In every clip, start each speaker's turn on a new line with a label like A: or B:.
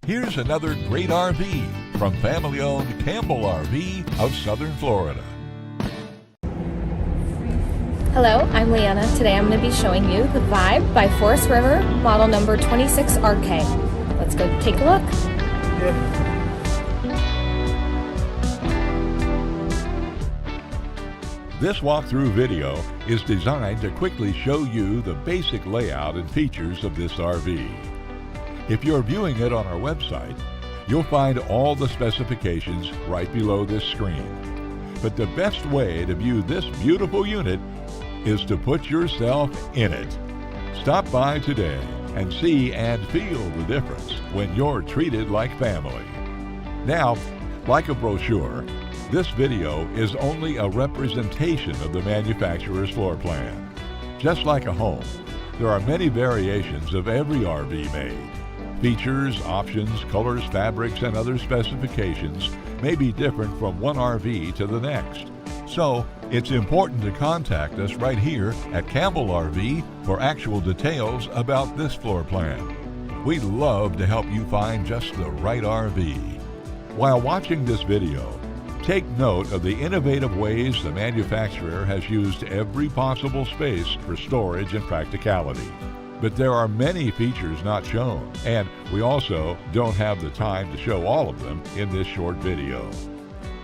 A: Here's another great RV from family-owned Campbell RV of Southern Florida.
B: Hello, I'm Leanna. Today I'm going to be showing you the Vibe by Forest River, model number 26RK. Let's go take a look.
A: This walkthrough video is designed to quickly show you the basic layout and features of this RV. If you're viewing it on our website, you'll find all the specifications right below this screen. But the best way to view this beautiful unit is to put yourself in it. Stop by today and see and feel the difference when you're treated like family. Now, like a brochure, this video is only a representation of the manufacturer's floor plan. Just like a home, there are many variations of every RV made. Features, options, colors, fabrics, and other specifications may be different from one RV to the next. So, it's important to contact us right here at Campbell RV for actual details about this floor plan. We'd love to help you find just the right RV. While watching this video, take note of the innovative ways the manufacturer has used every possible space for storage and practicality. But there are many features not shown, and we also don't have the time to show all of them in this short video.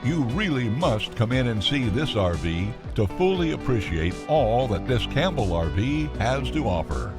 A: You really must come in and see this RV to fully appreciate all that this Campbell RV has to offer.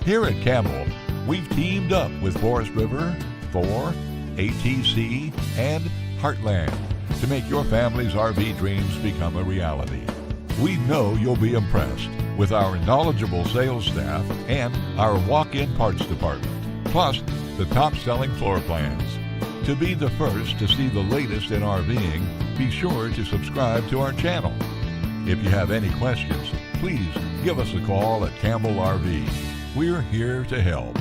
A: Here at Campbell, we've teamed up with Forest River, Thor, ATC, and Heartland to make your family's RV dreams become a reality. We know you'll be impressed with our knowledgeable sales staff and our walk-in parts department, plus the top-selling floor plans. To be the first to see the latest in RVing, be sure to subscribe to our channel. If you have any questions, please give us a call at Campbell RV. We're here to help.